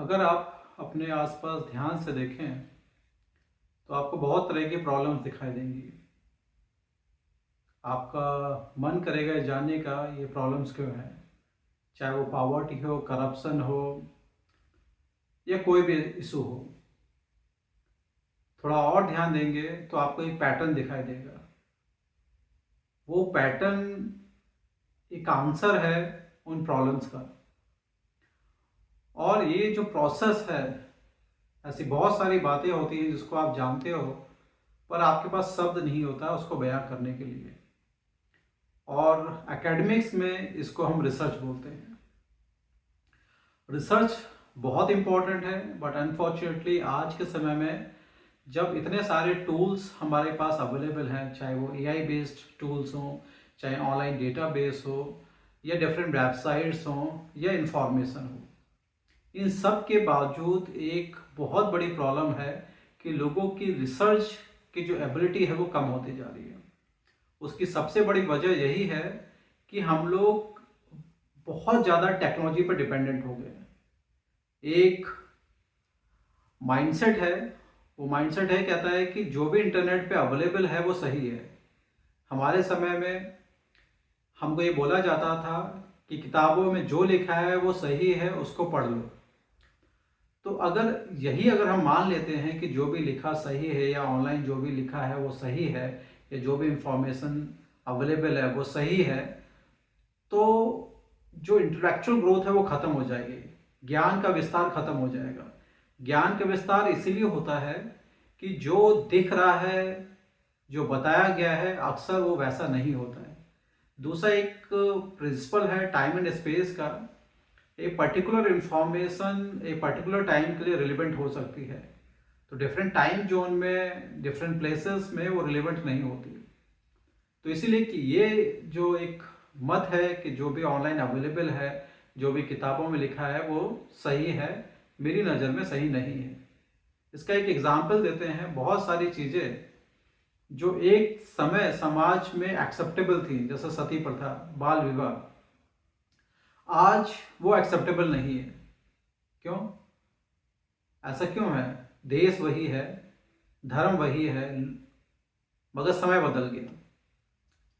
अगर आप अपने आसपास ध्यान से देखें तो आपको बहुत तरह की प्रॉब्लम्स दिखाई देंगी। आपका मन करेगा ये जानने का ये प्रॉब्लम्स क्यों हैं, चाहे वो पॉवर्टी हो, करप्शन हो या कोई भी इशू हो। थोड़ा और ध्यान देंगे तो आपको एक पैटर्न दिखाई देगा। वो पैटर्न एक आंसर है उन प्रॉब्लम्स का। और ये जो प्रोसेस है, ऐसी बहुत सारी बातें होती हैं जिसको आप जानते हो पर आपके पास शब्द नहीं होता उसको बयां करने के लिए। और एकेडमिक्स में इसको हम रिसर्च बोलते हैं। रिसर्च बहुत इम्पॉर्टेंट है, बट अनफॉर्चुनेटली आज के समय में जब इतने सारे टूल्स हमारे पास अवेलेबल हैं, चाहे वो एआई बेस्ड टूल्स हों, चाहे ऑनलाइन डेटाबेस हो या डिफरेंट वेबसाइट्स हों या इंफॉर्मेशन हो, इन सब के बावजूद एक बहुत बड़ी प्रॉब्लम है कि लोगों की रिसर्च की जो एबिलिटी है वो कम होती जा रही है। उसकी सबसे बड़ी वजह यही है कि हम लोग बहुत ज़्यादा टेक्नोलॉजी पर डिपेंडेंट हो गए हैं। एक माइंडसेट है, वो माइंडसेट है कहता है कि जो भी इंटरनेट पे अवेलेबल है वो सही है। हमारे समय में हमको ये बोला जाता था कि किताबों में जो लिखा है वो सही है, उसको पढ़ लो। तो अगर हम मान लेते हैं कि जो भी लिखा सही है या ऑनलाइन जो भी लिखा है वो सही है या जो भी इंफॉर्मेशन अवेलेबल है वो सही है, तो जो इंटेलेक्चुअल ग्रोथ है वो खत्म हो जाएगी, ज्ञान का विस्तार खत्म हो जाएगा। ज्ञान का विस्तार इसीलिए होता है कि जो दिख रहा है, जो बताया गया है, अक्सर वो वैसा नहीं होता है। दूसरा एक प्रिंसिपल है टाइम एंड स्पेस का। एक पर्टिकुलर इंफॉर्मेशन एक पर्टिकुलर टाइम के लिए रिलेवेंट हो सकती है, तो डिफरेंट टाइम जोन में, डिफरेंट प्लेसेस में वो रिलेवेंट नहीं होती। तो इसीलिए कि ये जो एक मत है कि जो भी ऑनलाइन अवेलेबल है, जो भी किताबों में लिखा है वो सही है, मेरी नज़र में सही नहीं है। इसका एक एग्जाम्पल देते हैं। बहुत सारी चीज़ें जो एक समय समाज में एक्सेप्टेबल थी, जैसे सती प्रथा, बाल विवाह, आज वो एक्सेप्टेबल नहीं है। क्यों? ऐसा क्यों है? देश वही है, धर्म वही है, मगर समय बदल गया।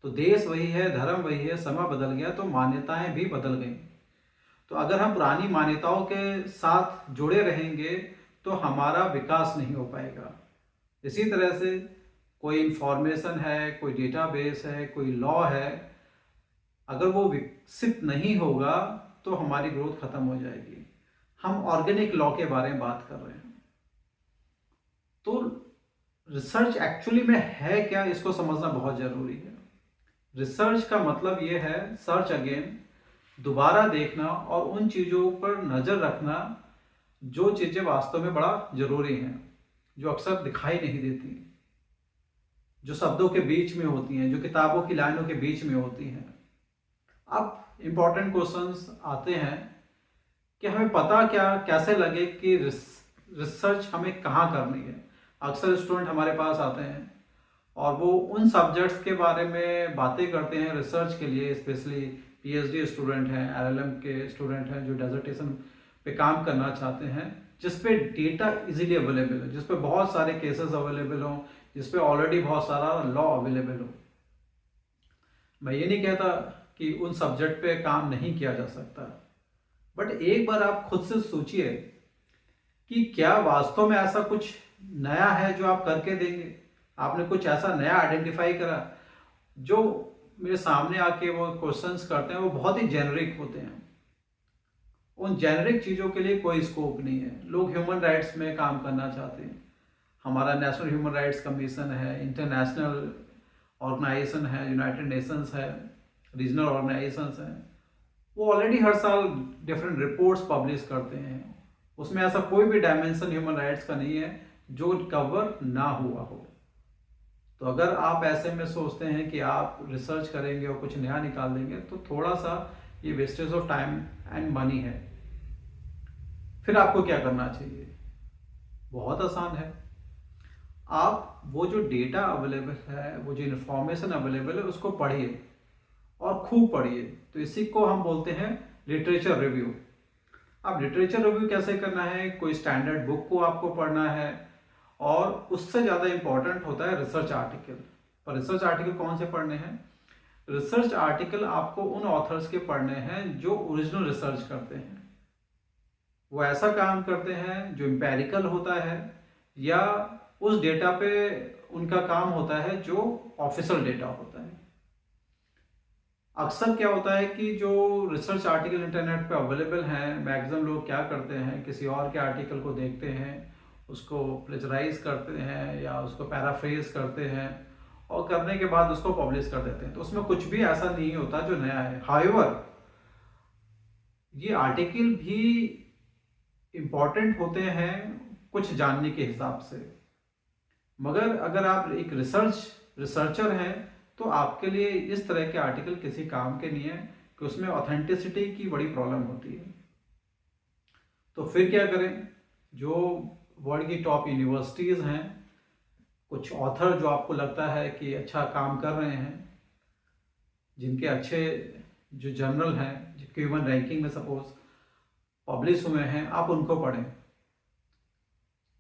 तो देश वही है, धर्म वही है, समय बदल गया तो मान्यताएं भी बदल गई। तो अगर हम पुरानी मान्यताओं के साथ जुड़े रहेंगे तो हमारा विकास नहीं हो पाएगा। इसी तरह से कोई इंफॉर्मेशन है, कोई डेटाबेस है, कोई लॉ है, अगर वो विकसित नहीं होगा तो हमारी ग्रोथ खत्म हो जाएगी। हम ऑर्गेनिक लॉ के बारे में बात कर रहे हैं। तो रिसर्च एक्चुअली में है क्या, इसको समझना बहुत जरूरी है। रिसर्च का मतलब ये है सर्च अगेन, दोबारा देखना और उन चीज़ों पर नज़र रखना जो चीज़ें वास्तव में बड़ा जरूरी हैं, जो अक्सर दिखाई नहीं देती, जो शब्दों के बीच में होती हैं, जो किताबों की लाइनों के बीच में होती हैं। अब इम्पॉर्टेंट क्वेश्चंस आते हैं कि हमें पता क्या कैसे लगे कि रिसर्च हमें कहाँ करनी है। अक्सर स्टूडेंट हमारे पास आते हैं और वो उन सब्जेक्ट्स के बारे में बातें करते हैं रिसर्च के लिए, स्पेशली पीएचडी स्टूडेंट हैं, एलएलएम के स्टूडेंट हैं जो डेजर्टेशन पे काम करना चाहते हैं, जिस पे डेटा इजीली अवेलेबल है, जिस पे बहुत सारे केसेस अवेलेबल हों, जिस पे ऑलरेडी बहुत सारा लॉ अवेलेबल हो। मैं ये नहीं कहता कि उन सब्जेक्ट पे काम नहीं किया जा सकता, बट एक बार आप खुद से सोचिए कि क्या वास्तव में ऐसा कुछ नया है जो आप करके देंगे। आपने कुछ ऐसा नया आइडेंटिफाई करा। जो मेरे सामने आके वो क्वेश्चंस करते हैं वो बहुत ही जेनरिक होते हैं। उन जेनरिक चीज़ों के लिए कोई स्कोप नहीं है। लोग ह्यूमन राइट्स में काम करना चाहते हैं। हमारा नेशनल ह्यूमन राइट्स कमीशन है, इंटरनेशनल ऑर्गेनाइजेशन है, यूनाइटेड नेशंस है, रीजनल ऑर्गेनाइजेशंस हैं, वो ऑलरेडी हर साल डिफरेंट रिपोर्ट्स पब्लिश करते हैं। उसमें ऐसा कोई भी डायमेंशन ह्यूमन राइट्स का नहीं है जो कवर ना हुआ हो। तो अगर आप ऐसे में सोचते हैं कि आप रिसर्च करेंगे और कुछ नया निकाल देंगे तो थोड़ा सा ये wastage of time and money है। फिर आपको क्या करना चाहिए? बहुत आसान है। आप वो जो डेटा अवेलेबल है, वो जो इन्फॉर्मेशन अवेलेबल है, उसको पढ़िए और खूब पढ़िए। तो इसी को हम बोलते हैं लिटरेचर रिव्यू। अब लिटरेचर रिव्यू कैसे करना है, कोई स्टैंडर्ड बुक को आपको पढ़ना है, और उससे ज़्यादा इम्पोर्टेंट होता है रिसर्च आर्टिकल। पर रिसर्च आर्टिकल कौन से पढ़ने हैं? रिसर्च आर्टिकल आपको उन ऑथर्स के पढ़ने हैं जो ओरिजिनल रिसर्च करते हैं, वो ऐसा काम करते हैं जो एम्पेरिकल होता है, या उस डेटा पे उनका काम होता है जो ऑफिशियल डेटा होता है। अक्सर क्या होता है कि जो रिसर्च आर्टिकल इंटरनेट पे अवेलेबल हैं, मैक्सिमम लोग क्या करते हैं, किसी और के आर्टिकल को देखते हैं, उसको प्लेजराइज करते हैं या उसको पैराफ्रेज करते हैं, और करने के बाद उसको पब्लिश कर देते हैं। तो उसमें कुछ भी ऐसा नहीं होता जो नया है। हाउएवर ये आर्टिकल भी इम्पॉर्टेंट होते हैं कुछ जानने के हिसाब से, मगर अगर आप एक रिसर्चर हैं तो आपके लिए इस तरह के आर्टिकल किसी काम के नहीं है, कि उसमें ऑथेंटिसिटी की बड़ी प्रॉब्लम होती है। तो फिर क्या करें? जो वर्ल्ड की टॉप यूनिवर्सिटीज़ हैं, कुछ ऑथर जो आपको लगता है कि अच्छा काम कर रहे हैं, जिनके अच्छे जो जर्नल हैं, जो Q1 रैंकिंग में सपोज पब्लिश हुए हैं, आप उनको पढ़ें।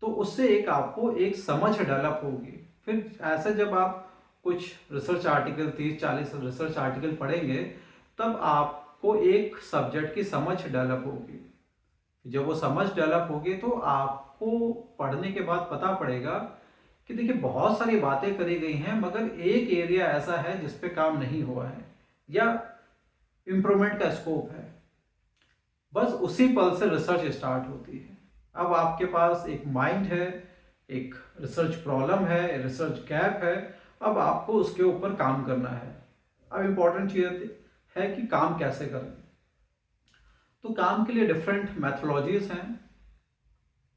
तो उससे एक आपको एक समझ डेवलप होगी। फिर ऐसे जब आप कुछ रिसर्च आर्टिकल 30-40 रिसर्च आर्टिकल पढ़ेंगे, तब आपको एक सब्जेक्ट की समझ डेवलप होगी। जब वो समझ डेवलप होगी तो आपको पढ़ने के बाद पता पड़ेगा कि देखिए बहुत सारी बातें करी गई हैं, मगर एक एरिया ऐसा है जिस पे काम नहीं हुआ है या इम्प्रूवमेंट का स्कोप है। बस उसी पल से रिसर्च स्टार्ट होती है। अब आपके पास एक माइंड है, एक रिसर्च प्रॉब्लम है, रिसर्च गैप है, अब आपको उसके ऊपर काम करना है। अब इम्पोर्टेंट चीज़ है कि काम कैसे करें। तो काम के लिए डिफरेंट मैथोलॉजीज हैं,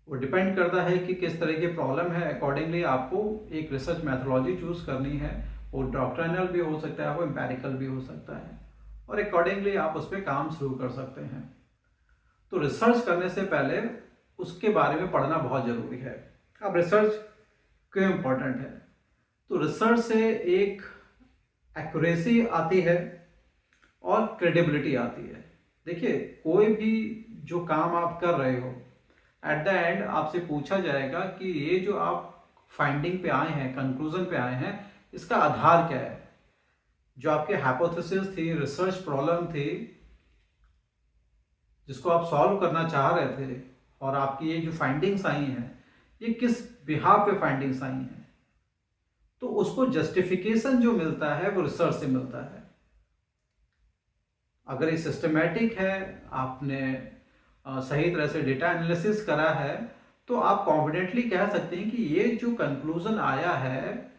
वो डिपेंड करता है कि किस तरह की प्रॉब्लम है, अकॉर्डिंगली आपको एक रिसर्च मैथोलॉजी चूज करनी है। वो डॉक्ट्रिनल भी हो सकता है, वो एम्पेरिकल भी हो सकता है, और अकॉर्डिंगली आप उस पर काम शुरू कर सकते हैं। तो रिसर्च करने से पहले उसके बारे में पढ़ना बहुत ज़रूरी है। अब रिसर्च क्यों इम्पोर्टेंट है? तो रिसर्च से एक एक्यूरेसी आती है और क्रेडिबिलिटी आती है। देखिए कोई भी जो काम आप कर रहे हो, एट द एंड आपसे पूछा जाएगा कि ये जो आप फाइंडिंग पे आए हैं, कंक्लूजन पे आए हैं, इसका आधार क्या है? जो आपके हाइपोथेसिस थी, रिसर्च प्रॉब्लम थी, जिसको आप सॉल्व करना चाह रहे थे, और आपकी ये जो फाइंडिंग्स आई हैं, ये किस बिहाफ पे फाइंडिंग्स आई हैं? तो उसको जस्टिफिकेशन जो मिलता है वो रिसर्च से मिलता है। अगर ये सिस्टमेटिक है, आपने सही तरह से डेटा एनालिसिस करा है, तो आप कॉन्फिडेंटली कह सकते हैं कि ये जो कंक्लूजन आया है,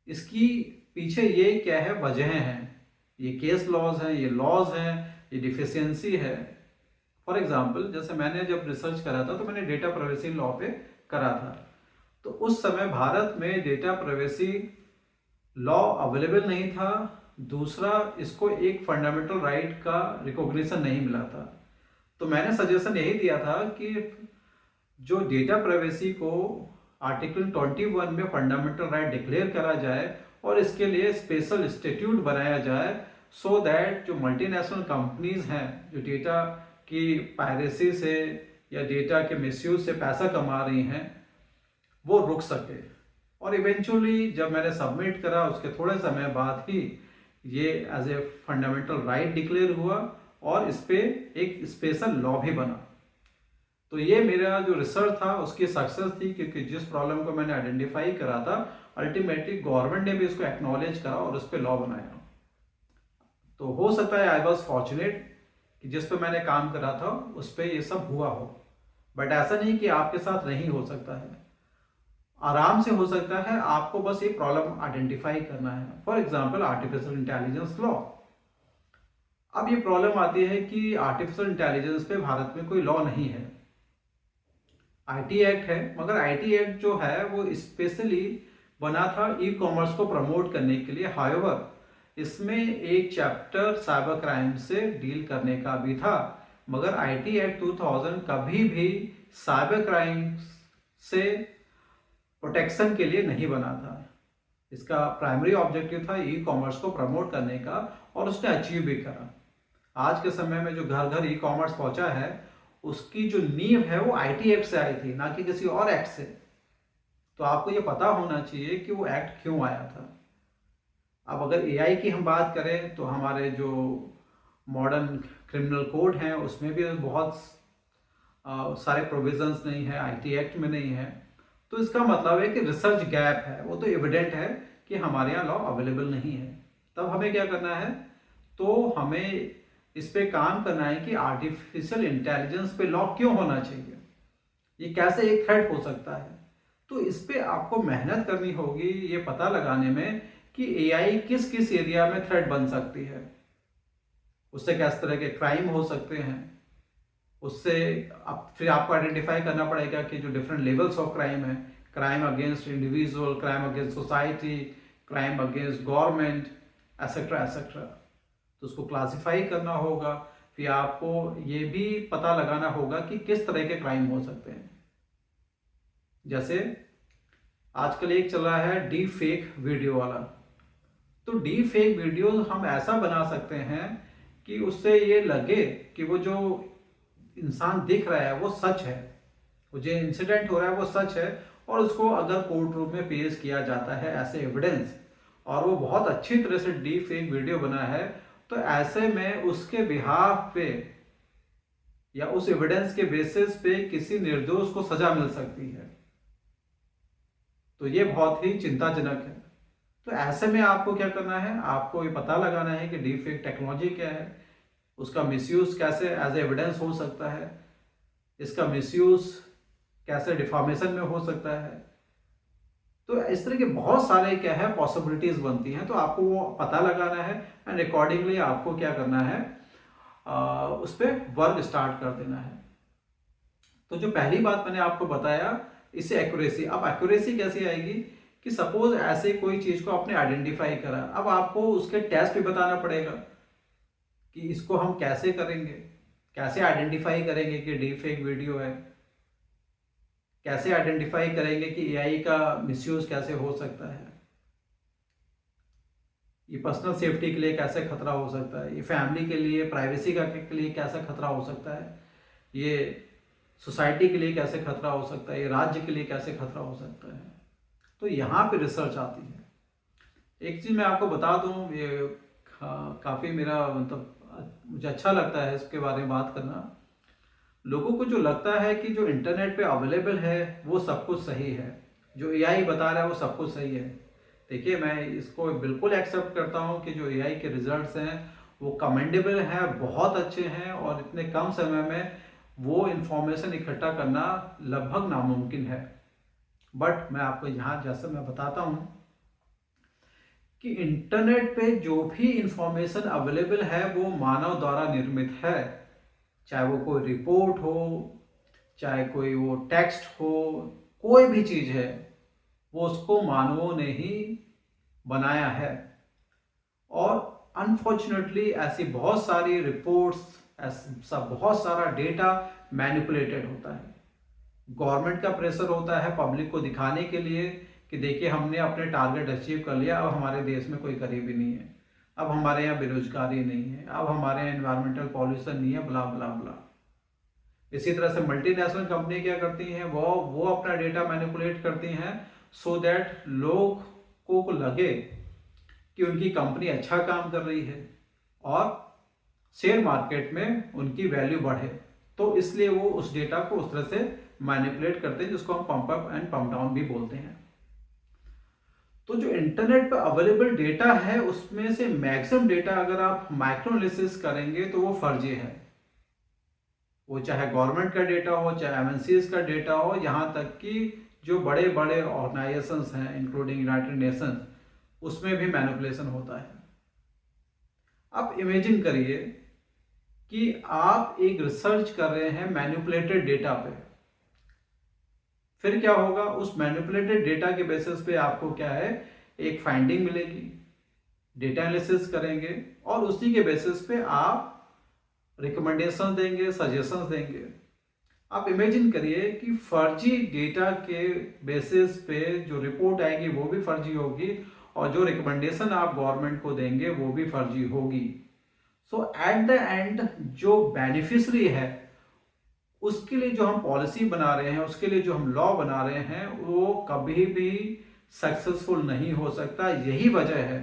इसकी पीछे ये क्या है, वजहें हैं, ये केस लॉज हैं, ये लॉज हैं, ये डिफिशियंसी है। फॉर एग्जाम्पल, जैसे मैंने जब रिसर्च करा था तो मैंने डेटा प्राइवेसी लॉ पे करा था। तो उस समय भारत में डेटा प्राइवेसी लॉ अवेलेबल नहीं था। दूसरा, इसको एक फंडामेंटल राइट का रिकॉग्निशन नहीं मिला था। तो मैंने सजेशन यही दिया था कि जो डेटा प्राइवेसी को आर्टिकल 21 में फंडामेंटल राइट डिक्लेयर करा जाए और इसके लिए स्पेशल इंस्टीट्यूट बनाया जाए, सो दैट जो मल्टीनेशनल कंपनीज हैं जो डेटा की पायरेसी से या डेटा के मिसयूज से पैसा कमा रही हैं, वो रुक सके। और इवेंचुअली जब मैंने सबमिट करा, उसके थोड़े समय बाद ही ये as a fundamental right declare हुआ और इस पे एक स्पेशल लॉ भी बना। तो ये मेरा जो रिसर्च था उसकी सक्सेस थी, क्योंकि जिस प्रॉब्लम को मैंने आइडेंटिफाई करा था, अल्टीमेटली गवर्नमेंट ने भी इसको एक्नॉलेज करा और उस पर लॉ बनाया। तो हो सकता है आई वॉज फॉर्चुनेट कि जिस पे मैंने काम करा था उस पर ये सब हुआ हो, बट ऐसा नहीं कि आपके साथ नहीं हो सकता है, आराम से हो सकता है। आपको बस ये प्रॉब्लम आइडेंटिफाई करना है। For example artificial intelligence law. अब ये प्रॉब्लम आती है कि आर्टिफिशियल इंटेलिजेंस पे भारत में कोई लॉ नहीं है। आईटी एक्ट है, मगर आईटी एक्ट जो है वो स्पेशली बना था ई कॉमर्स को प्रमोट करने के लिए। हाउएवर इसमें एक चैप्टर साइबर क्राइम से डील करने का भी था, मगर आईटी एक्ट 2000 कभी भी साइबर क्राइम से प्रोटेक्शन के लिए नहीं बना था। इसका प्राइमरी ऑब्जेक्टिव था ई कॉमर्स को प्रमोट करने का, और उसने अचीव भी करा। आज के समय में जो घर घर ई कॉमर्स पहुंचा है, उसकी जो नींव है वो आईटी एक्ट से आई थी, ना कि किसी और एक्ट से। तो आपको ये पता होना चाहिए कि वो एक्ट क्यों आया था। अब अगर एआई की हम बात करें तो हमारे जो मॉडर्न क्रिमिनल कोड हैं उसमें भी बहुत सारे प्रोविजंस नहीं है, आईटी एक्ट में नहीं है। तो इसका मतलब है कि रिसर्च गैप है, वो तो एविडेंट है कि हमारे यहाँ लॉ अवेलेबल नहीं है। तब हमें क्या करना है, तो हमें इस पे काम करना है कि आर्टिफिशियल इंटेलिजेंस पे लॉ क्यों होना चाहिए, ये कैसे एक थ्रेट हो सकता है। तो इस पे आपको मेहनत करनी होगी ये पता लगाने में कि एआई किस किस एरिया में थ्रेट बन सकती है, उससे किस तरह के क्राइम हो सकते हैं, उससे फिर आपको आइडेंटिफाई करना पड़ेगा कि जो डिफरेंट लेवल्स ऑफ क्राइम है, crime against individual, crime against society, crime against government, etcetera etcetera. तो उसको क्लासिफाई करना होगा। फिर आपको ये भी पता लगाना होगा कि किस तरह के क्राइम हो सकते हैं। जैसे आजकल एक चल रहा है डीप फेक वीडियो वाला। तो डीप फेक वीडियो हम ऐसा बना सकते हैं कि उससे ये लगे कि वो जो इंसान दिख रहा है वो सच है, वो जो इंसिडेंट हो रहा है वो सच है, और उसको अगर कोर्ट रूम में पेश किया जाता है ऐसे एविडेंस, और वो बहुत अच्छी तरह से डीप फेक वीडियो बना है, तो ऐसे में उसके बिहाफ पे या उस एविडेंस के बेसिस पे किसी निर्दोष को सजा मिल सकती है। तो ये बहुत ही चिंताजनक है। तो ऐसे में आपको क्या करना है, आपको ये पता लगाना है कि डीप फेक टेक्नोलॉजी क्या है, उसका मिसयूज कैसे एज एविडेंस हो सकता है, इसका मिसयूज कैसे डिफॉर्मेशन में हो सकता है। तो इस तरह के बहुत सारे क्या है पॉसिबिलिटीज बनती हैं, तो आपको वो पता लगाना है एंड अकॉर्डिंगली आपको क्या करना है, उस पर वर्क स्टार्ट कर देना है। तो जो पहली बात मैंने आपको बताया, इससे एक्यूरेसी। अब एक्यूरेसी कैसे आएगी कि सपोज ऐसे कोई चीज को आपने आइडेंटिफाई करा, अब आपको उसके टेस्ट भी बताना पड़ेगा कि इसको हम कैसे करेंगे, कैसे आइडेंटिफाई करेंगे कि डीप फेक वीडियो है, कैसे आइडेंटिफाई करेंगे कि एआई का मिसयूज कैसे हो सकता है, ये पर्सनल सेफ्टी के लिए कैसे खतरा हो सकता है, ये फैमिली के लिए प्राइवेसी का के लिए कैसा खतरा हो सकता है, ये सोसाइटी के लिए कैसे खतरा हो सकता है, ये राज्य के लिए कैसे खतरा हो सकता है। तो यहाँ पे रिसर्च आती है। एक चीज़ मैं आपको बता दूँ, ये काफ़ी मेरा मतलब मुझे अच्छा लगता है इसके बारे में बात करना। लोगों को जो लगता है कि जो इंटरनेट पे अवेलेबल है वो सब कुछ सही है, जो एआई बता रहा है वो सब कुछ सही है। देखिए, मैं इसको बिल्कुल एक्सेप्ट करता हूँ कि जो एआई के रिजल्ट्स हैं वो कमेंडेबल हैं, बहुत अच्छे हैं, और इतने कम समय में वो इंफॉर्मेशन इकट्ठा करना लगभग नामुमकिन है। बट मैं आपको यहाँ जैसे मैं बताता हूँ कि इंटरनेट पे जो भी इंफॉर्मेशन अवेलेबल है वो मानव द्वारा निर्मित है। चाहे वो कोई रिपोर्ट हो, चाहे कोई वो टेक्स्ट हो, कोई भी चीज है, वो उसको मानवों ने ही बनाया है। और अनफॉर्चुनेटली ऐसी बहुत सारी रिपोर्ट्स, ऐसा बहुत सारा डेटा मैनिपुलेटेड होता है। गवर्नमेंट का प्रेशर होता है पब्लिक को दिखाने के लिए कि देखिए हमने अपने टारगेट अचीव कर लिया, अब हमारे देश में कोई गरीबी नहीं है, अब हमारे यहाँ बेरोजगारी नहीं है, अब हमारे यहाँ एनवायरमेंटल पॉल्यूशन नहीं है, ब्ला ब्ला ब्ला। इसी तरह से मल्टीनेशनल कंपनी क्या करती हैं, वो अपना डेटा मैनिपुलेट करती हैं सो दैट लोगों को लगे कि उनकी कंपनी अच्छा काम कर रही है और शेयर मार्केट में उनकी वैल्यू बढ़े। तो इसलिए वो उस डेटा को उस तरह से मैनिपुलेट करते हैं, जिसको हम pump up and pump down भी बोलते हैं। तो जो इंटरनेट पर अवेलेबल डेटा है उसमें से मैक्सिमम डेटा अगर आप माइक्रोएनालिसिस करेंगे तो वो फर्जी है। वो चाहे गवर्नमेंट का डेटा हो, चाहे एमएनसीज का डेटा हो, यहाँ तक कि जो बड़े बड़े ऑर्गेनाइजेशंस हैं इंक्लूडिंग यूनाइटेड नेशंस, उसमें भी मैनिपुलेशन होता है। आप इमेजिन करिए कि आप एक रिसर्च कर रहे हैं मैनिपुलेटेड डेटा पे, फिर क्या होगा, उस मैनिपुलेटेड डेटा के बेसिस पे आपको क्या है, एक फाइंडिंग मिलेगी, डेटा एनालिसिस करेंगे और उसी के बेसिस पे आप रिकमेंडेशन देंगे, सजेशंस देंगे। आप इमेजिन करिए कि फर्जी डेटा के बेसिस पे जो रिपोर्ट आएगी वो भी फर्जी होगी, और जो रिकमेंडेशन आप गवर्नमेंट को देंगे वो भी फर्जी होगी। सो एट द एंड जो बेनिफिशियरी है उसके लिए जो हम पॉलिसी बना रहे हैं, उसके लिए जो हम लॉ बना रहे हैं, वो कभी भी सक्सेसफुल नहीं हो सकता। यही वजह है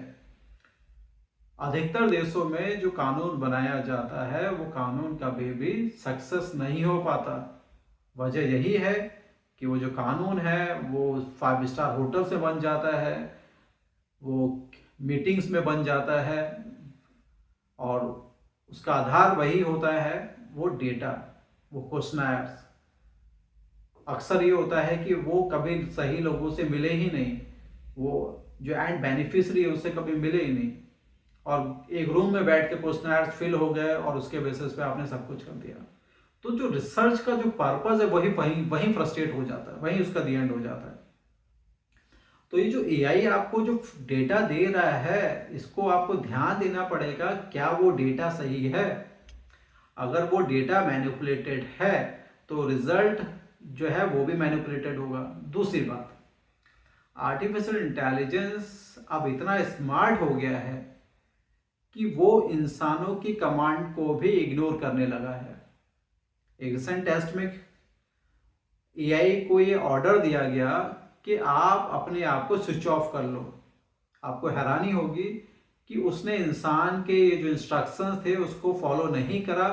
अधिकतर देशों में जो कानून बनाया जाता है वो कानून कभी भी सक्सेस नहीं हो पाता। वजह यही है कि वो जो कानून है वो 5 स्टार होटल से बन जाता है, वो मीटिंग्स में बन जाता है, और उसका आधार वही होता है, वो डेटा, वो क्वेश्चनर्स। अक्सर ये होता है कि वो कभी सही लोगों से मिले ही नहीं, वो जो एंड बेनिफिशरी है उससे कभी मिले ही नहीं, और एक रूम में बैठ के क्वेश्चनर्स फिल हो गए और उसके बेसिस पे आपने सब कुछ कर दिया। तो जो रिसर्च का जो पर्पज है वही वहीं वहीं फ्रस्ट्रेट हो जाता है, वहीं उसका दी एंड हो जाता है। तो ये जो एआई आपको जो डेटा दे रहा है, इसको आपको ध्यान देना पड़ेगा, क्या वो डेटा सही है। अगर वो डेटा मैनिपुलेटेड है तो रिजल्ट जो है वो भी मैनिपुलेटेड होगा। दूसरी बात, आर्टिफिशियल इंटेलिजेंस अब इतना स्मार्ट हो गया है कि वो इंसानों की कमांड को भी इग्नोर करने लगा है। एक रिसेंट टेस्ट में एआई को ये ऑर्डर दिया गया कि आप अपने आप को स्विच ऑफ कर लो। आपको हैरानी होगी कि उसने इंसान के ये जो इंस्ट्रक्शंस थे उसको फॉलो नहीं करा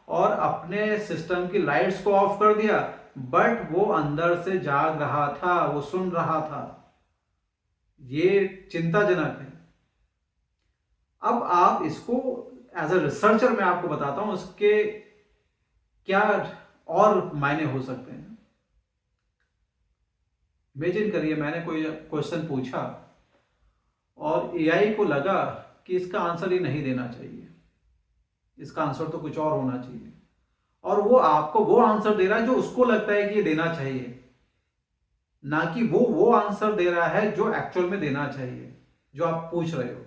और अपने सिस्टम की लाइट्स को ऑफ कर दिया, बट वो अंदर से जाग रहा था, वो सुन रहा था। ये चिंताजनक है। अब आप इसको एज अ रिसर्चर मैं आपको बताता हूं उसके क्या और मायने हो सकते हैं। इमेजिन करिए मैंने कोई क्वेश्चन पूछा और एआई को लगा कि इसका आंसर ये नहीं देना चाहिए, इसका आंसर तो कुछ और होना चाहिए, और वो आपको वो आंसर दे रहा है जो उसको लगता है कि ये देना चाहिए, ना कि वो आंसर दे रहा है जो एक्चुअल में देना चाहिए, जो आप पूछ रहे हो।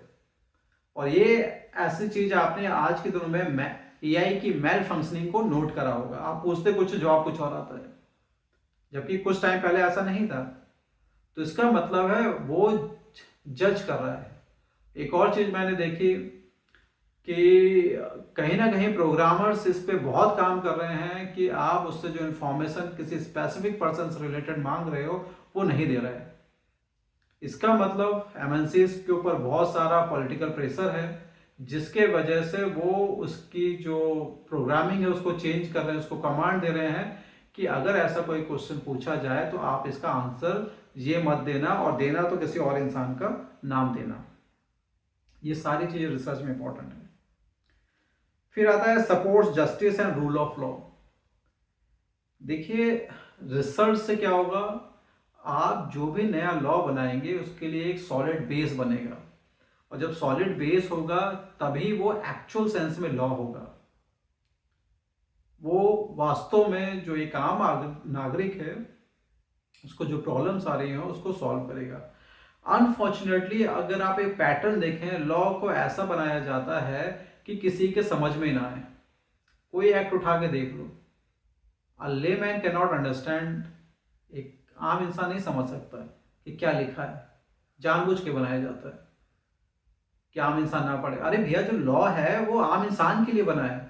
और ये ऐसी चीज आपने आज के दिनों में एआई की मेल फंक्शनिंग को नोट करा होगा। आप पूछते कुछ, जवाब कुछ और आता है, जबकि कुछ टाइम पहले ऐसा नहीं था। तो इसका मतलब है वो जज कर रहा है। एक और चीज मैंने देखी कि कहीं ना कहीं प्रोग्रामर्स इस पे बहुत काम कर रहे हैं कि आप उससे जो इंफॉर्मेशन किसी स्पेसिफिक पर्सन से रिलेटेड मांग रहे हो वो नहीं दे रहा है। इसका मतलब एमएनसीज के ऊपर बहुत सारा पॉलिटिकल प्रेशर है, जिसके वजह से वो उसकी जो प्रोग्रामिंग है उसको चेंज कर रहे हैं, उसको कमांड दे रहे हैं कि अगर ऐसा कोई क्वेश्चन पूछा जाए तो आप इसका आंसर ये मत देना, और देना तो किसी और इंसान का नाम देना। ये सारी चीजें रिसर्च में इंपॉर्टेंट है। फिर आता है supports justice and rule of law. देखिए रिसर्च से क्या होगा, आप जो भी नया लॉ बनाएंगे उसके लिए एक सॉलिड बेस बनेगा, और जब सॉलिड बेस होगा तभी वो एक्चुअल सेंस में लॉ होगा। वो वास्तव में जो एक आम नागरिक है उसको जो प्रॉब्लम्स आ रही हैं उसको सॉल्व करेगा। अनफॉर्चुनेटली अगर आप एक पैटर्न देखें, लॉ को ऐसा बनाया जाता है कि किसी के समझ में ना आए। कोई एक्ट उठा के देख लो, a layman can not understand, एक आम इंसान नहीं समझ सकता कि क्या लिखा है। जानबूझ के बनाया जाता है कि आम इंसान ना पढ़े। अरे भैया जो लॉ है वो आम इंसान के लिए बना है,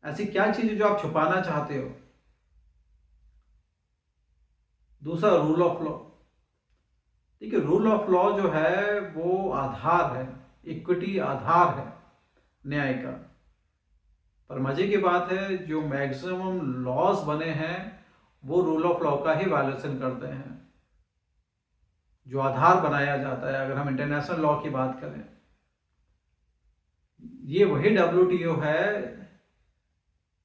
ऐसी क्या चीज है जो आप छुपाना चाहते हो। दूसरा रूल ऑफ लॉ। देखिए रूल ऑफ लॉ जो है वो आधार है, इक्विटी आधार है न्याय का। पर मजे की बात है जो मैक्सिमम लॉज बने हैं वो रूल ऑफ लॉ का ही वायलेशन करते हैं। जो आधार बनाया जाता है, अगर हम इंटरनेशनल लॉ की बात करें, ये वही WTO है।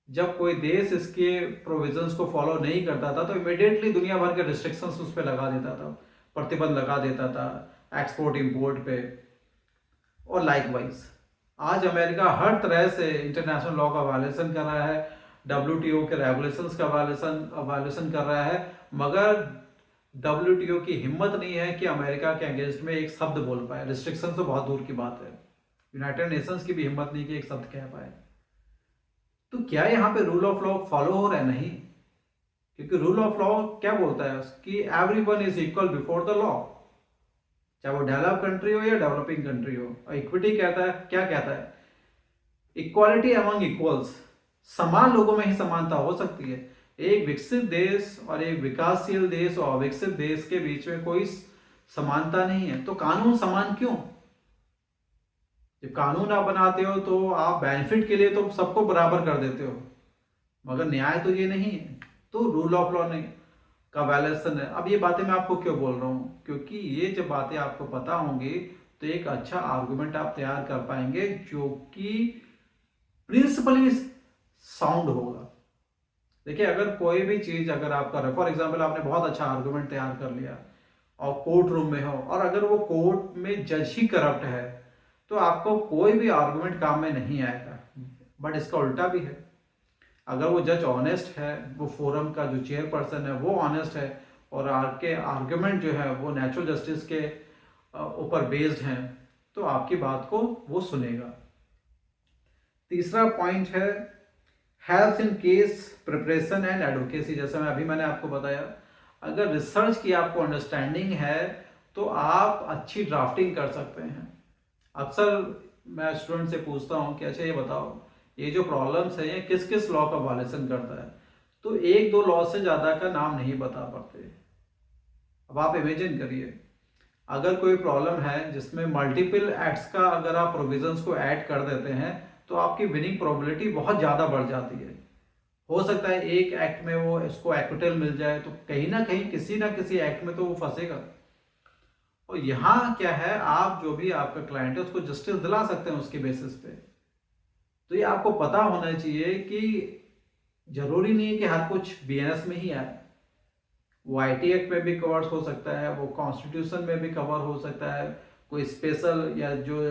जब कोई देश इसके प्रोविजंस को फॉलो नहीं करता था तो इमीडिएटली दुनिया भर के रिस्ट्रिक्शंस उस पर लगा देता था, प्रतिबंध लगा देता था एक्सपोर्ट इंपोर्ट पे। और लाइकवाइज आज अमेरिका हर तरह से इंटरनेशनल लॉ का वायलेशन कर रहा है, WTO के रेगुलेशंस का वायलेशन कर रहा है, मगर WTO की हिम्मत नहीं है कि अमेरिका के अगेंस्ट में एक शब्द बोल पाए। रिस्ट्रिक्शन तो बहुत दूर की बात है, यूनाइटेड नेशंस की भी हिम्मत नहीं कि एक शब्द कह पाए। तो क्या यहाँ पे रूल ऑफ लॉ फॉलो हो रहा है? नहीं, क्योंकि रूल ऑफ लॉ क्या बोलता है कि everyone is equal before the law, चाहे वो डेवलप कंट्री हो या डेवलपिंग कंट्री हो। और इक्विटी कहता है, क्या कहता है? Equality among equals. समान लोगों में ही समानता हो सकती है। एक विकसित देश और एक विकासशील देश और अविकसित देश के बीच में कोई समानता नहीं है। तो कानून समान क्यों? जब कानून आप बनाते हो तो आप बेनिफिट के लिए तो सबको बराबर कर देते हो, मगर न्याय तो ये नहीं है। तो रूल ऑफ लॉ नहीं का वायलेशन है। अब ये बातें मैं आपको क्यों बोल रहा हूँ? क्योंकि ये जब बातें आपको पता होंगी तो एक अच्छा आर्गुमेंट आप तैयार कर पाएंगे जो कि प्रिंसिपली साउंड होगा। देखिए, अगर कोई भी चीज अगर आप कर रहे हो, फॉर एग्जाम्पल आपने बहुत अच्छा आर्गुमेंट तैयार कर लिया और कोर्ट रूम में हो, और अगर वो कोर्ट में जज ही करप्ट है तो आपको कोई भी आर्गुमेंट काम में नहीं आएगा। बट इसका उल्टा भी है, अगर वो जज ऑनेस्ट है, वो फोरम का जो चेयरपर्सन है वो ऑनेस्ट है, और आपके आर्गुमेंट जो है वो नेचुरल जस्टिस के ऊपर बेस्ड हैं, तो आपकी बात को वो सुनेगा। तीसरा पॉइंट है helps in case preparation and advocacy. जैसे मैंने आपको बताया, अगर रिसर्च की आपको अंडरस्टैंडिंग है तो आप अच्छी ड्राफ्टिंग कर सकते हैं। अक्सर मैं स्टूडेंट से पूछता हूँ कि अच्छा ये बताओ, ये जो प्रॉब्लम्स है ये किस किस लॉ का वायलेशन करता है? तो एक दो लॉ से ज़्यादा का नाम नहीं बता पाते। अब आप इमेजिन करिए, अगर कोई प्रॉब्लम है जिसमें मल्टीपल एक्ट्स का अगर आप प्रोविजंस को ऐड कर देते हैं तो आपकी विनिंग प्रोबेबिलिटी बहुत ज़्यादा बढ़ जाती है। हो सकता है एक एक्ट में वो इसको एक्विटल मिल जाए, तो कहीं ना कहीं किसी ना किसी एक्ट में तो वो फंसेगा। और यहाँ क्या है, आप जो भी आपका क्लाइंट है उसको जस्टिस दिला सकते हैं उसके बेसिस पे। तो ये आपको पता होना चाहिए कि जरूरी नहीं है कि हर कुछ बीएनएस में ही आए। वो आईटी एक्ट में भी कवर हो सकता है, वो कॉन्स्टिट्यूशन में भी कवर हो सकता है, कोई स्पेशल या जो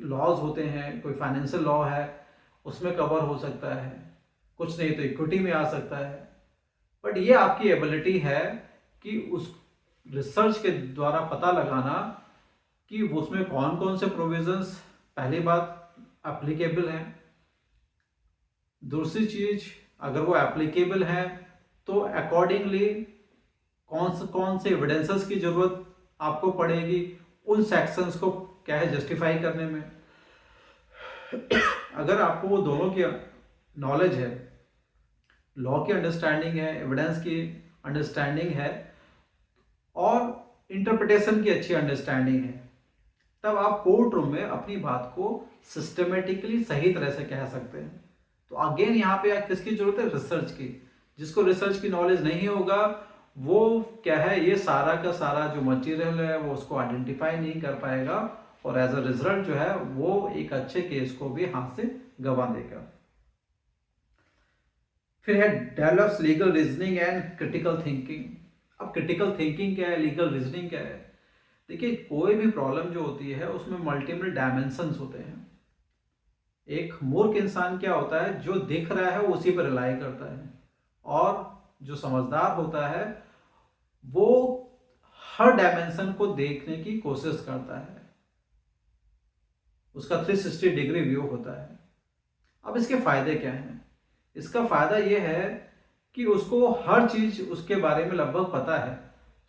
लॉज होते हैं, कोई फाइनेंशियल लॉ है उसमें कवर हो सकता है, कुछ नहीं तो इक्विटी में आ सकता है। बट ये आपकी एबिलिटी है कि उस रिसर्च के द्वारा पता लगाना कि उसमें कौन कौन से प्रोविजंस पहली बात एप्लीकेबल हैं। दूसरी चीज, अगर वो एप्लीकेबल है तो अकॉर्डिंगली कौन से एविडेंसेस की जरूरत आपको पड़ेगी उन सेक्शंस को क्या है जस्टिफाई करने में। अगर आपको वो दोनों की नॉलेज है, लॉ की अंडरस्टैंडिंग है, एविडेंस की अंडरस्टैंडिंग है और इंटरप्रिटेशन की अच्छी अंडरस्टैंडिंग है, तब आप कोर्ट रूम में अपनी बात को सिस्टमेटिकली सही तरह से कह सकते हैं। तो अगेन यहाँ पे किसकी जरूरत है? रिसर्च की। जिसको रिसर्च की नॉलेज नहीं होगा वो क्या है, ये सारा का सारा जो मटेरियल है वो उसको आइडेंटिफाई नहीं कर पाएगा, और एज अ रिजल्ट जो है वो एक अच्छे केस को भी हाथ से गंवा देगा। फिर है develops legal reasoning and critical thinking. अब क्रिटिकल थिंकिंग क्या है, लीगल रीजनिंग क्या है? देखिए, कोई भी प्रॉब्लम जो होती है उसमें मल्टीपल डायमेंशंस होते हैं। एक मूर्ख इंसान क्या होता है, जो दिख रहा है उसी पर रिलाई करता है, और जो समझदार होता है वो हर डायमेंशन को देखने की कोशिश करता है, उसका 360 डिग्री व्यू होता है। अब इसके फायदे क्या हैं? इसका फायदा यह है कि उसको हर चीज उसके बारे में लगभग पता है,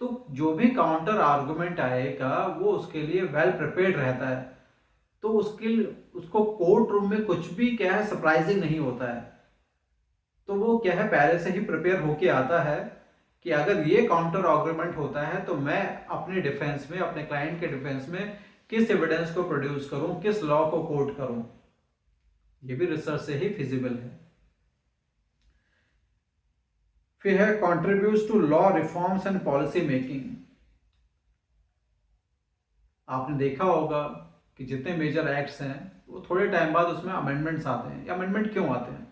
तो जो भी काउंटर आर्गुमेंट आएगा वो उसके लिए वेल प्रिपेयर्ड रहता है। तो उसको कोर्ट रूम में कुछ भी क्या है सरप्राइजिंग नहीं होता है। तो वो क्या है पहले से ही प्रिपेयर होके आता है कि अगर ये काउंटर आर्गुमेंट होता है तो मैं अपने डिफेंस में, अपने क्लाइंट के डिफेंस में किस एविडेंस को प्रोड्यूस करूं, किस लॉ को कोट करूं। ये भी रिसर्च से ही फिजिबल है। फिर है contributes to law reforms and policy making. आपने देखा होगा कि जितने मेजर एक्ट्स हैं वो थोड़े टाइम बाद उसमें अमेंडमेंट्स आते हैं। अमेंडमेंट क्यों आते हैं?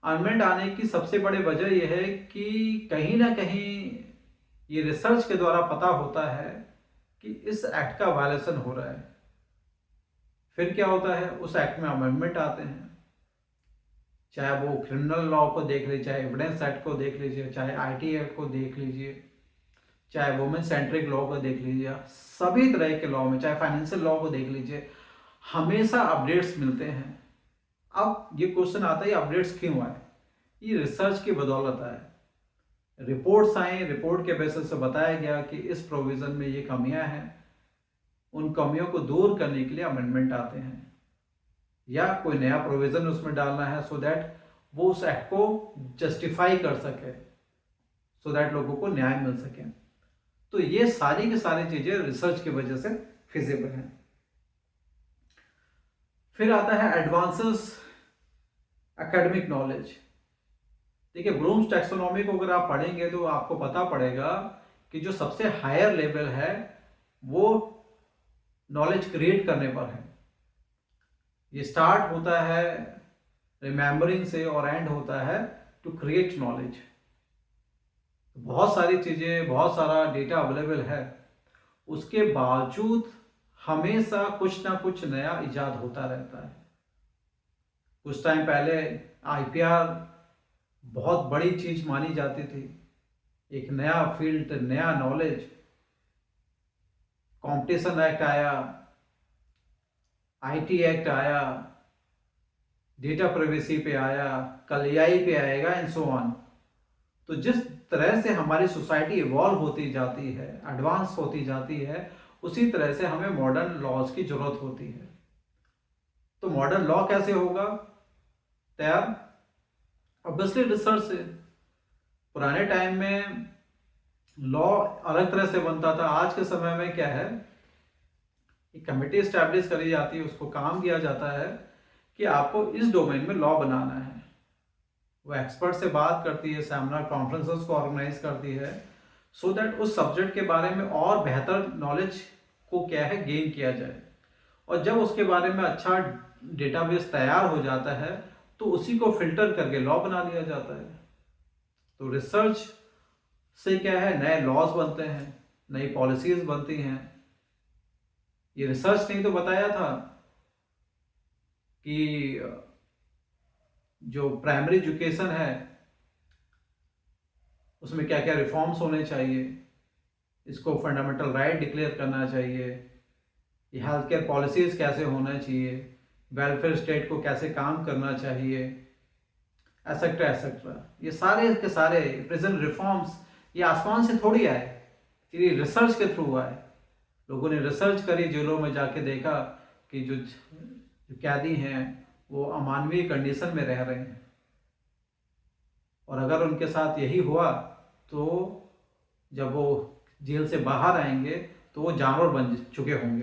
अमेंडमेंट आने की सबसे बड़ी वजह यह है कि कहीं ना कहीं ये रिसर्च के द्वारा पता होता है कि इस एक्ट का वायलेशन हो रहा है। फिर क्या होता है, उस एक्ट में अमेंडमेंट आते हैं, चाहे वो क्रिमिनल लॉ को देख लीजिए, चाहे एविडेंस एक्ट को देख लीजिए, चाहे आईटी एक्ट को देख लीजिए, चाहे वुमेन सेंट्रिक लॉ को देख लीजिए, सभी तरह के लॉ में, चाहे फाइनेंशियल लॉ को देख लीजिए, हमेशा अपडेट्स मिलते हैं। अब ये क्वेश्चन आता है अपडेट्स क्यों आए? ये रिसर्च की बदौलत आए। रिपोर्ट्स आई, रिपोर्ट के बेसिस से बताया गया कि इस प्रोविजन में ये कमियां हैं, उन कमियों को दूर करने के लिए अमेंडमेंट आते हैं। या कोई नया प्रोविज़न उसमें डालना है, सो दैट वो उस एक्ट को जस्टिफाई कर सके, सो दैट लोगों को न्याय मिल सके। तो ये सारी की सारी चीज़ें रिसर्च की वजह से फिजिबल हैं। फिर आता है एडवांसेस एकेडमिक नॉलेज। देखिए, ब्लूम्स टैक्सोनॉमी को अगर आप पढ़ेंगे तो आपको पता पड़ेगा कि जो सबसे हायर लेवल है वो नॉलेज क्रिएट करने पर है। ये स्टार्ट होता है रिमेम्बरिंग से और एंड होता है टू क्रिएट नॉलेज। बहुत सारी चीज़ें, बहुत सारा डेटा अवेलेबल है, उसके बावजूद हमेशा कुछ ना कुछ नया इजाद होता रहता है। कुछ टाइम पहले आईपीआर बहुत बड़ी चीज़ मानी जाती थी, एक नया फील्ड, नया नॉलेज। कंपटीशन एक्ट आया, आईटी एक्ट आया, डेटा प्राइवेसी पे आया, कल एआई पे आएगा एंड सो ऑन। तो जिस तरह से हमारी सोसाइटी इवॉल्व होती जाती है, एडवांस होती जाती है, उसी तरह से हमें मॉडर्न लॉज की जरूरत होती है। तो मॉडर्न लॉ कैसे होगा तैयार? ऑब्वियसली रिसर्च से। पुराने टाइम में लॉ अलग तरह से बनता था। आज के समय में क्या है, एक कमेटी स्टैब्लिश करी जाती है, उसको काम किया जाता है कि आपको इस डोमेन में लॉ बनाना है। वो एक्सपर्ट से बात करती है, सेमिनार कॉन्फ्रेंसेस को ऑर्गेनाइज करती है, सो दैट उस सब्जेक्ट के बारे में और बेहतर नॉलेज को क्या है गेन किया जाए। और जब उसके बारे में अच्छा डेटाबेस तैयार हो जाता है तो उसी को फिल्टर करके लॉ बना लिया जाता है। तो रिसर्च से क्या है, नए लॉज बनते हैं, नई पॉलिसीज बनती हैं। ये रिसर्च ने तो बताया था कि जो प्राइमरी एजुकेशन है उसमें क्या क्या रिफॉर्म्स होने चाहिए, इसको फंडामेंटल राइट डिक्लेयर करना चाहिए, ये हेल्थ केयर पॉलिसीज कैसे होना चाहिए, वेलफेयर स्टेट को कैसे काम करना चाहिए, एसेट्रा एसेट्रा। ये सारे के सारे प्रेजेंट रिफॉर्म्स ये आसमान से थोड़ी आए, ये रिसर्च के थ्रू आए। लोगों ने रिसर्च करी, जेलों में जाके देखा कि जो कैदी हैं वो अमानवीय कंडीशन में रह रहे हैं, और अगर उनके साथ यही हुआ तो जब वो जेल से बाहर आएंगे तो वो जानवर बन चुके होंगे,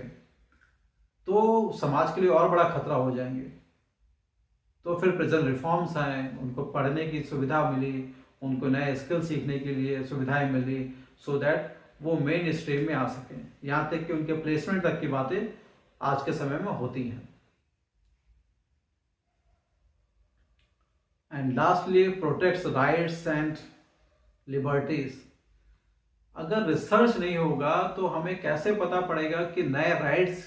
तो समाज के लिए और बड़ा खतरा हो जाएंगे। तो फिर प्रेजेंट रिफॉर्म्स आए, उनको पढ़ने की सुविधा मिली, उनको नए स्किल सीखने के लिए सुविधाएं मिली, सो दैट वो मेन स्ट्रीम में आ सकें। यहाँ तक कि उनके प्लेसमेंट तक की बातें आज के समय में होती हैं। And lastly protects rights and liberties. अगर रिसर्च नहीं होगा तो हमें कैसे पता पड़ेगा कि नए राइट्स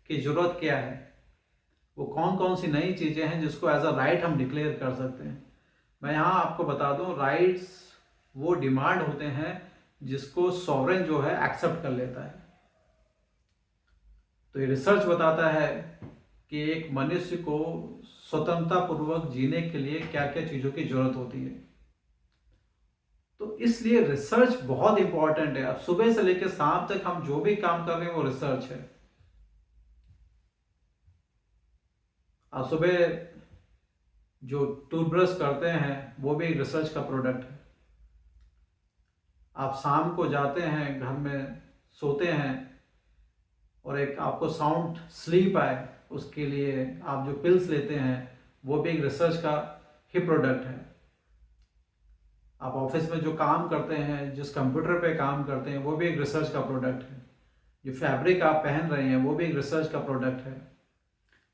की जरूरत क्या है, वो कौन कौन सी नई चीज़ें हैं जिसको एज अ राइट हम डिक्लेयर कर सकते हैं। मैं यहाँ आपको बता दूँ, राइट्स वो डिमांड होते हैं जिसको सॉवरेन जो है एक्सेप्ट कर लेता है। तो ये रिसर्च बताता है कि एक मनुष्य को स्वतंत्रता पूर्वक जीने के लिए क्या क्या चीज़ों की जरूरत होती है। तो इसलिए रिसर्च बहुत इंपॉर्टेंट है। अब सुबह से लेकर शाम तक हम जो भी काम कर रहे हैं वो रिसर्च है। आप सुबह जो टूथब्रश करते हैं वो भी रिसर्च का प्रोडक्ट है। आप शाम को जाते हैं, घर में सोते हैं और एक आपको साउंड स्लीप आए, उसके लिए आप जो पिल्स लेते हैं वो भी एक रिसर्च का ही प्रोडक्ट है। आप ऑफिस में जो काम करते हैं, जिस कंप्यूटर पे काम करते हैं, वो भी एक रिसर्च का प्रोडक्ट है। जो फैब्रिक आप पहन रहे हैं वो भी एक रिसर्च का प्रोडक्ट है।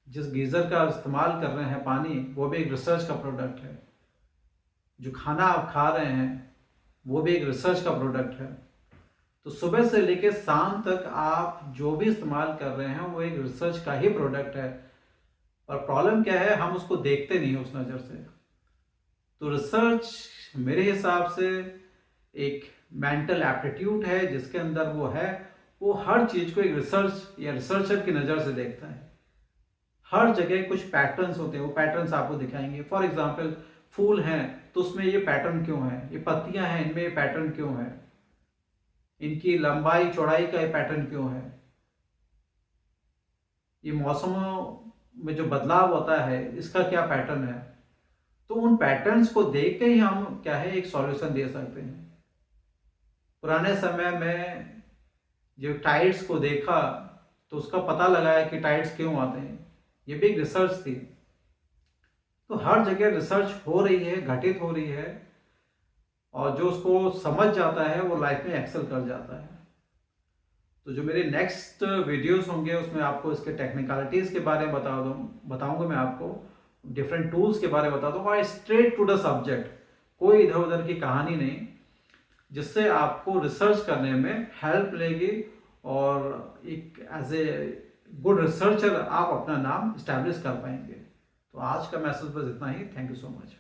जिस गीज़र का इस्तेमाल कर रहे हैं पानी, वो भी एक रिसर्च का प्रोडक्ट है। जो खाना आप खा रहे हैं वो भी एक रिसर्च का प्रोडक्ट है। तो सुबह से लेकर शाम तक आप जो भी इस्तेमाल कर रहे हैं वो एक रिसर्च का ही प्रोडक्ट है। और प्रॉब्लम क्या है, हम उसको देखते नहीं उस नज़र से। तो रिसर्च मेरे हिसाब से एक मेंटल एप्टीट्यूड है जिसके अंदर वो है, वो हर चीज़ को एक रिसर्च या रिसर्चर की नज़र से देखता है। हर जगह कुछ पैटर्न्स होते हैं, वो पैटर्न्स आपको दिखाएंगे। फॉर एग्जांपल, फूल हैं तो उसमें ये पैटर्न क्यों है, ये पत्तियां हैं इनमें ये पैटर्न क्यों है, इनकी लंबाई चौड़ाई का ये पैटर्न क्यों है, ये मौसमों में जो बदलाव होता है इसका क्या पैटर्न है, तो उन पैटर्न्स को देख के ही हम क्या है एक सॉल्यूशन दे सकते हैं। पुराने समय में जो टाइड्स को देखा तो उसका पता लगाया कि टाइड्स क्यों आते हैं, ये भी एक रिसर्च थी। तो हर जगह रिसर्च हो रही है, घटित हो रही है, और जो उसको समझ जाता है वो लाइफ में एक्सेल कर जाता है। तो जो मेरे नेक्स्ट वीडियोस होंगे उसमें आपको इसके टेक्निकलिटीज़ के बारे में बताऊंगा मैं आपको, डिफरेंट टूल्स के बारे में बता दूंगा, और स्ट्रेट टू द सब्जेक्ट, कोई इधर उधर की कहानी नहीं, जिससे आपको रिसर्च करने में हेल्प मिलेगी और एक एज ए गुड रिसर्चर आप अपना नाम इस्टेब्लिश कर पाएंगे। तो आज का मैसेज बस इतना ही। Thank you so much.